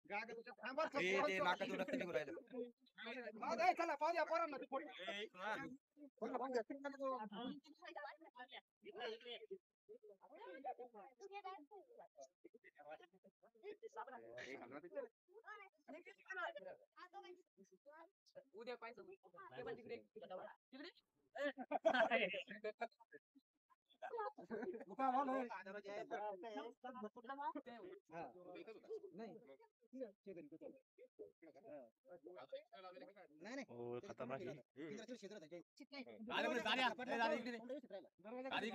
ते नाकातून रक्त निघून राहिलं. चला पाहू द्या पोरांना ते पोट. उद्या पाहिजे हो, खतरनाक आहे. अरे